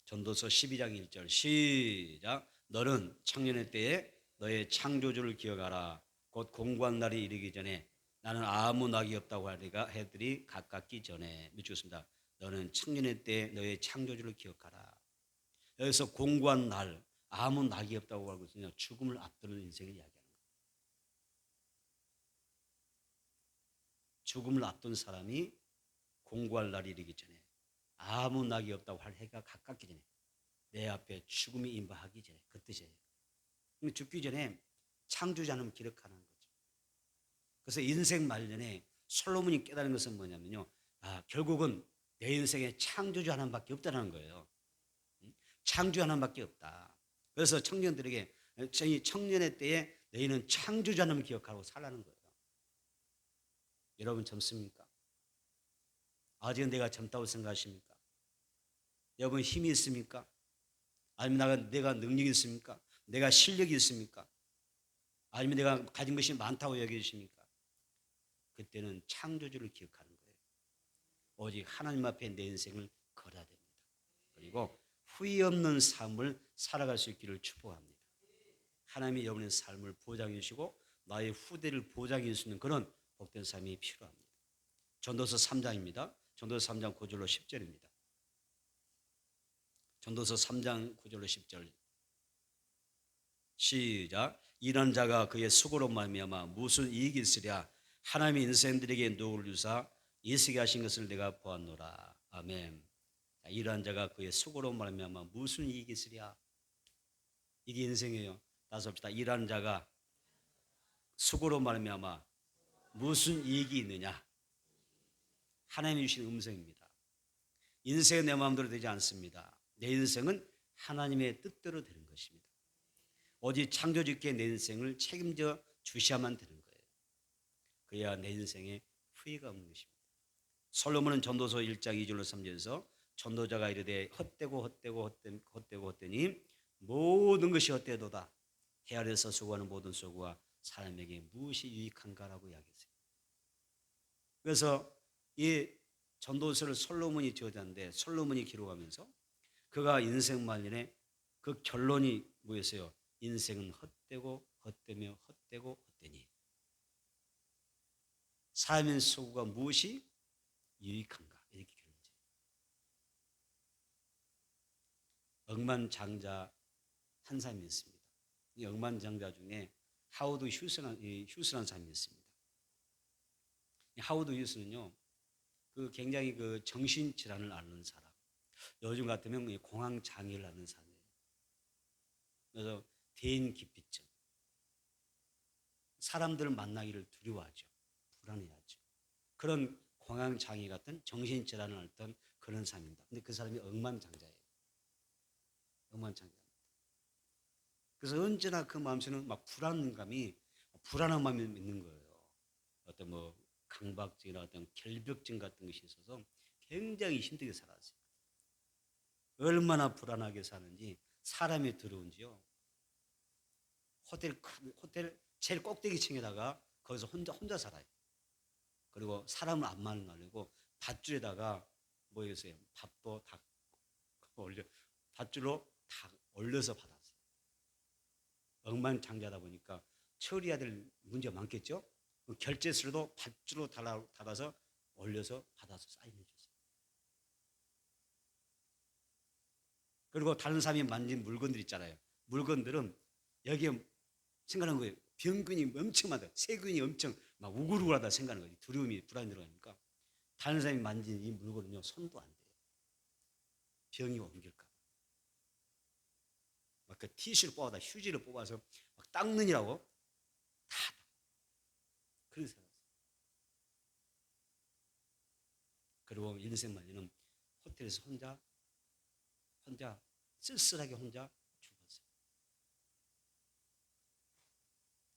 A: 전도서 12장 1절 시작. 너는 청년의 때에 너의 창조주를 기억하라. 곧 공고한 날이 이르기 전에 나는 아무 낙이 없다고 하리가 해들이 가깝기 전에. 미치겠습니다. 너는 청년의 때에 너의 창조주를 기억하라. 여기서 공고한 날, 아무 낙이 없다고 하고 있으면 죽음을 앞두는 인생을 이야기하는 거예요. 죽음을 앞둔 사람이 공고할 날이 이르기 전에 아무 낙이 없다고 할 해가 가깝기 전에 내 앞에 죽음이 임박하기 전에 그 뜻이에요. 죽기 전에 창조자는 기록하는 거죠. 그래서 인생 말년에 솔로몬이 깨달은 것은 뭐냐면요. 결국은 내 인생에 창조주 하나밖에 없다는 거예요. 창조 하나밖에 없다. 그래서 청년들에게 청년의 때에 너희는 창조주 하나님을 기억하고 살라는 거예요. 여러분 젊습니까? 아직은 내가 젊다고 생각하십니까? 여러분 힘이 있습니까? 아니면 내가 능력이 있습니까? 내가 실력이 있습니까? 아니면 내가 가진 것이 많다고 여겨주십니까? 그때는 창조주를 기억하는 거예요. 오직 하나님 앞에 내 인생을 걸어야 됩니다. 그리고 후회 없는 삶을 살아갈 수 있기를 축복합니다. 하나님이 여러분의 삶을 보장해 주시고 나의 후대를 보장해 주시는 그런 복된 삶이 필요합니다. 전도서 3장입니다. 전도서 3장 9절로 10절입니다. 전도서 3장 9절로 10절 시작. 이런 자가 그의 수고로 말미암아 무슨 이익이 있으랴. 하나님이 인생들에게 노를 주사 이스게 하신 것을 내가 보았노라. 아멘. 이러한 자가 그의 수고로 말미암아 무슨 이익이 있으랴. 이게 인생이에요. 다시 합시다. 이러한 자가 수고로 말미암아 무슨 이익이 있느냐. 하나님이 주신 음성입니다. 인생은 내 마음대로 되지 않습니다. 내 인생은 하나님의 뜻대로 되는 것입니다. 오직 창조주께 내 인생을 책임져 주셔야만 되는 거예요. 그래야 내 인생에 후회가 없는 것입니다. 솔로몬은 전도서 1장 2절로 3절에서 전도자가 이르되 헛되니 모든 것이 헛되도다. 해 아래서 수고하는 모든 수고가 사람에게 무엇이 유익한가라고 이야기했어요. 그래서 이 전도서를 솔로몬이 저자인데 솔로몬이 기록하면서 그가 인생 말년에 그 결론이 뭐였어요? 인생은 헛되고 헛되며 헛되고 헛되니 삶의 수고가 무엇이 유익한가 이렇게 기록했어요. 억만장자 한 사람이 있습니다. 이 억만장자 중에 하워드 휴스라는 사람이 있습니다. 하워드 휴스는요, 굉장히 정신질환을 앓는 사람. 요즘 같으면 공황 장애를 앓는 사람이에요. 그래서 대인기피증. 사람들을 만나기를 두려워하죠. 불안해하죠. 그런 공황 장애 같은 정신질환을 앓던 그런 사람입니다. 근데 그 사람이 억만장자예요. 억만장자입니다. 그래서 언제나 그 마음속에는 막 불안한 마음이 있는 거예요. 어떤 뭐 강박증이나 어떤 결벽증 같은 것이 있어서 굉장히 힘들게 살았어요. 얼마나 불안하게 사는지 사람이 들어온지요. 호텔 제일 꼭대기층에다가 거기서 혼자 살아요. 그리고 사람을 안 만나려고 밧줄에다가 뭐였어요? 밥도 다 올려 밧줄로 다 올려서 받았어요. 억만장자다 보니까 처리해야 될 문제가 많겠죠. 결제서도 밧줄로 달아서 올려서 받아서 사인해 줬어요. 그리고 다른 사람이 만진 물건들 있잖아요. 물건들은 여기에 생각하는 거예요. 병균이 엄청 많다. 세균이 엄청 막 우글우글하다 생각하는 거예요. 두려움이 불안이 들어가니까 다른 사람이 만진 이 물건은요 손도 안 돼요. 병이 옮길까 봐. 막 그 티슈를 뽑아다 휴지를 뽑아서 막 닦느니라고 다 그런 생각. 그리고 인생 말년은 호텔에서 혼자 쓸쓸하게 혼자 죽었어요.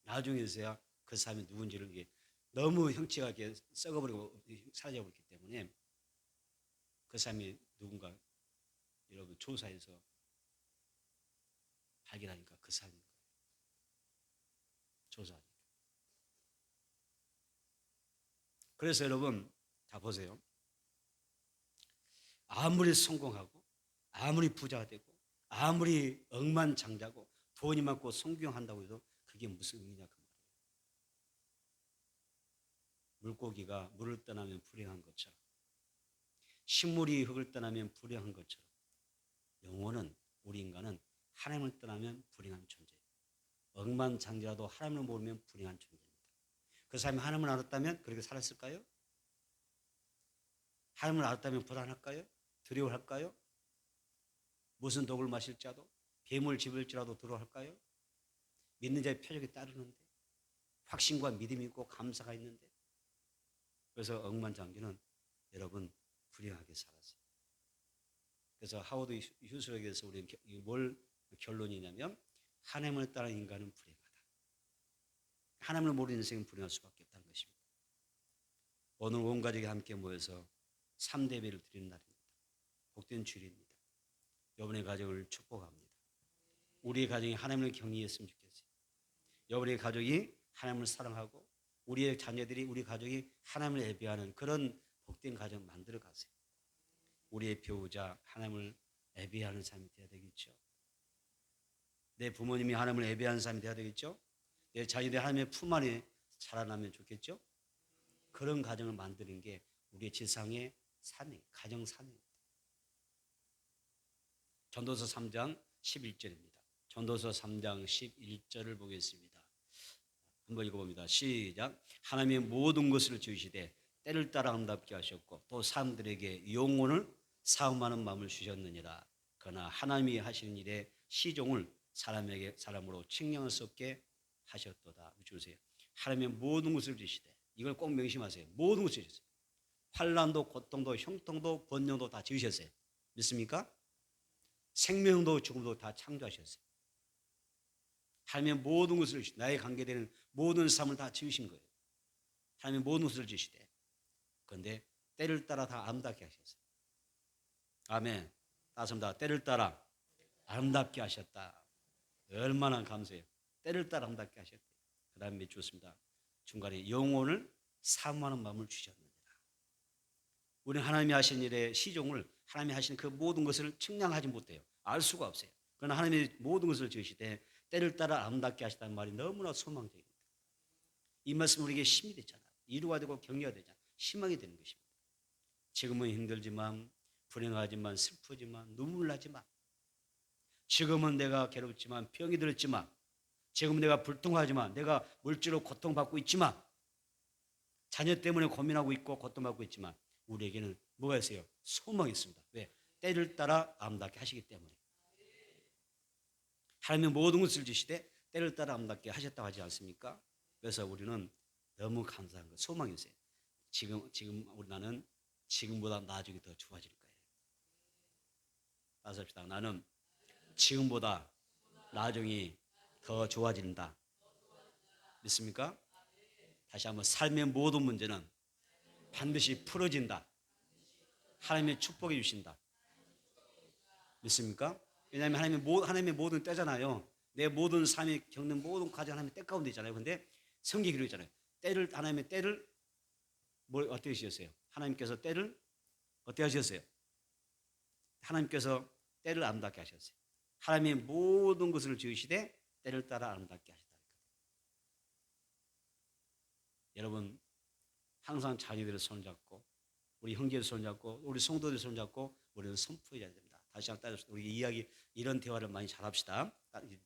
A: 나중에서야 그 사람이 누군지를 이게 너무 형체가 이렇게 썩어버리고 사라져버렸기 때문에 그 사람이 누군가 여러분 조사해서 발견하니까 그 사람인 거예요. 조사하니까. 그래서 여러분 다 보세요. 아무리 성공하고 아무리 부자가 되고 아무리 억만장자고 돈이 많고 성공한다고 해도 그게 무슨 의미냐 그 말이에요. 물고기가 물을 떠나면 불행한 것처럼 식물이 흙을 떠나면 불행한 것처럼 영혼은 우리 인간은 하나님을 떠나면 불행한 존재예요. 억만장자라도 하나님을 모르면 불행한 존재입니다. 그 사람이 하나님을 알았다면 그렇게 살았을까요? 하나님을 알았다면 불안할까요? 두려워할까요? 무슨 독을 마실지라도 뱀을 집을지라도 두려워할까요? 믿는 자의 표적이 따르는데 확신과 믿음이 있고 감사가 있는데 그래서 억만장자는 여러분 불행하게 살았어요. 그래서 하워드 휴스에게서 우리는 뭘 결론이냐면 하나님을 따르는 인간은 불행하다. 하나님을 모르는 인생은 불행할 수밖에 없다는 것입니다. 오늘 온 가족이 함께 모여서 3대 예배를 드리는 날입니다. 복된 주일입니다. 여러분의 가족을 축복합니다. 우리의 가정이 하나님을 경외했으면 좋겠어요. 여러분의 가족이 하나님을 사랑하고 우리의 자녀들이 우리 가족이 하나님을 예배하는 그런 복된 가정 만들어 가세요. 우리의 배우자 하나님을 예배하는 사람이 되어야 되겠죠. 내 부모님이 하나님을 예배하는 사람이 되어야 되겠죠. 내 자녀들이 하나님의 품 안에 자라나면 좋겠죠. 그런 가정을 만드는 게 우리의 지상의 사명, 가정 사명입니다. 전도서 3장 11절입니다. 전도서 3장 11절을 보겠습니다. 한번 읽어봅니다. 시작. 하나님의 모든 것을 지으시되 때를 따라 아름답게 하셨고 또 사람들에게 영혼을 사음하는 마음을 주셨느니라. 그러나 하나님이 하시는 일에 시종을 사람으로 측량할 수 없게 하셨도다. 주세요. 하나님의 모든 것을 지으시되 이걸 꼭 명심하세요. 모든 것을 지으셨어요. 환난도 고통도 형통도 번영도 다 지으셨어요. 믿습니까? 생명도 죽음도 다 창조하셨어요. 하나님의 모든 것을 나에 관계되는 모든 삶을 다 지으신 거예요. 하나님의 모든 것을 지으시되 그런데 때를 따라 다 아름답게 하셨어요. 아멘. 따습니다. 때를 따라 아름답게 하셨다. 얼마나 감사해요. 때를 따라 아름답게 하셨대요. 그 다음에 좋습니다. 중간에 영혼을 사모하는 마음을 주셨느니라. 우리는 하나님이 하신 일의 시종을 하나님이 하신 그 모든 것을 측량하지 못해요. 알 수가 없어요. 그러나 하나님이 모든 것을 지으시되 때를 따라 아름답게 하시다는 말이 너무나 소망적입니다. 이 말씀 우리에게 힘이 되잖아요. 위로가 되고 격려가 되잖아요. 희망이 되는 것입니다. 지금은 힘들지만 불행하지만 슬프지만 눈물 나지만 지금은 내가 괴롭지만 병이 들었지만 지금은 내가 불통하지만 내가 물질로 고통받고 있지만 자녀 때문에 고민하고 있고 고통받고 있지만 우리에게는 뭐가 있어요? 소망이 있습니다. 왜? 때를 따라 아름답게 하시기 때문에. 하나님의 모든 것을 주시되 때를 따라 아름답게 하셨다고 하지 않습니까? 그래서 우리는 너무 감사한 거, 소망이 있어요. 지금 우리 나는 지금보다 나중에 더 좋아질 거예요. 따라서 합시다. 나는 지금보다 나중에 더 좋아진다. 믿습니까? 다시 한번 삶의 모든 문제는 반드시 풀어진다. 하나님의 축복해 주신다. 믿습니까? 왜냐하면 하나님의 모든 때잖아요. 내 모든 삶이 겪는 모든 과정 하나님의 때 가운데 있잖아요. 근데 성경에 기록이 있잖아요. 하나님의 때를 뭘 어떻게 하셨어요? 하나님께서 때를 어떻게 하셨어요? 하나님께서 때를 아름답게 하셨어요. 하나님의 모든 것을 지으시되 때를 따라 아름답게 하셨다. 여러분 항상 자녀들을 손잡고 우리 형제들 손잡고 우리 성도들 손잡고 우리는 선포해야 됩니다. 다시 한번 따라서 우리 이야기 이런 대화를 많이 잘합시다.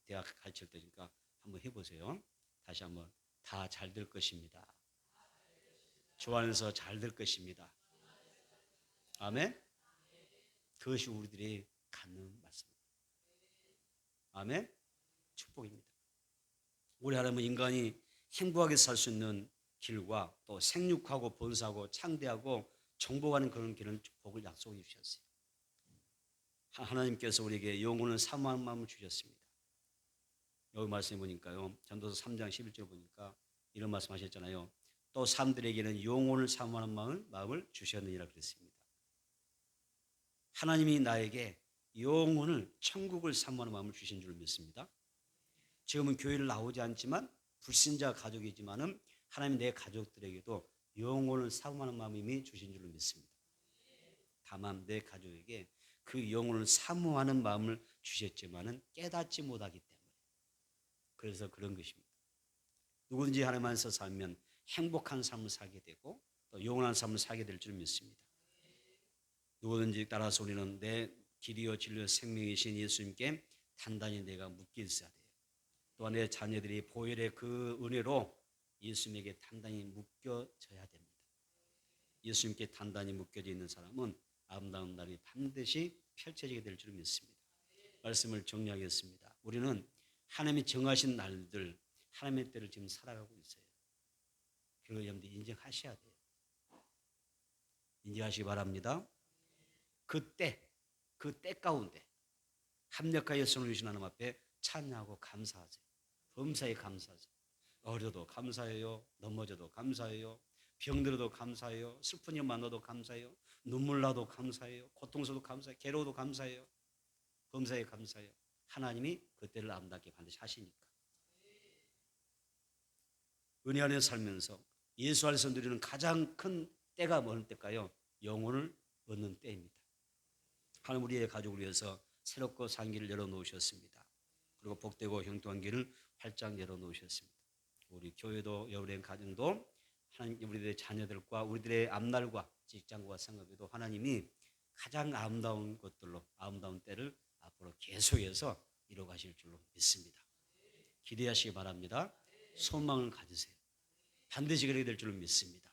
A: 대화 가르칠 때니까 한번 해보세요. 다시 한번 다 잘 될 것입니다. 주 안에서 잘 될 것입니다. 아멘. 그것이 우리들이 갖는 말씀입니다. 아멘. 축복입니다. 우리 하나님은 인간이 행복하게 살 수 있는 길과 또 생육하고 번성하고 창대하고 정복하는 그런 길은 복을 약속해 주셨어요. 하나님께서 우리에게 영혼을 사모하는 마음을 주셨습니다. 여기 말씀해 보니까요. 전도서 3장 11절 보니까 이런 말씀하셨잖아요. 또 사람들에게는 영혼을 사모하는 마음을 주셨느니라 그랬습니다. 하나님이 나에게 영혼을 천국을 사모하는 마음을 주신 줄 믿습니다. 지금은 교회를 나오지 않지만 불신자 가족이지만은 하나님이 내 가족들에게도 영혼을 사모하는 마음을 이미 주신 줄로 믿습니다. 다만 내 가족에게 그 영혼을 사모하는 마음을 주셨지만은 깨닫지 못하기 때문에 그래서 그런 것입니다. 누구든지 하나님 안에서 살면 행복한 삶을 살게 되고 또 영원한 삶을 살게 될 줄 믿습니다. 누구든지 따라서 우리는 내 길이요 진리요 생명이신 예수님께 단단히 내가 묶여 있어야 돼요. 또한 내 자녀들이 보혈의 그 은혜로 예수님에게 단단히 묶여져야 됩니다. 예수님께 단단히 묶여져 있는 사람은 아름다운 날이 반드시 펼쳐지게 될 줄 믿습니다. 말씀을 정리하겠습니다. 우리는 하나님이 정하신 날들, 하나님의 때를 지금 살아가고 있어요. 그걸 여러분들이 인정하셔야 돼요. 인정하시기 바랍니다. 그 때 가운데 합력하여 손을 주신 하나님 앞에 찬양하고 감사하세요. 범사에 감사하세요. 어려도 감사해요. 넘어져도 감사해요. 병들어도 감사해요. 슬픈 일 만나도 감사해요. 눈물 나도 감사해요. 고통스러워도 감사해요. 괴로워도 감사해요. 범사에 감사해요. 하나님이 그때를 아름답게 반드시 하시니까. 은혜 안에 살면서 예수 안에서 누리는 가장 큰 때가 어느 때일까요? 영혼을 얻는 때입니다. 하나님 우리의 가족을 위해서 새롭고 산 길을 열어놓으셨습니다. 그리고 복되고 형통한 길을 활짝 열어놓으셨습니다. 우리 교회도 여우의 가정도 하나님 우리들의 자녀들과 우리들의 앞날과 직장과 생업에도 하나님이 가장 아름다운 것들로 아름다운 때를 앞으로 계속해서 이루어가실 줄로 믿습니다. 기대하시기 바랍니다. 소망을 가지세요. 반드시 그렇게 될 줄로 믿습니다.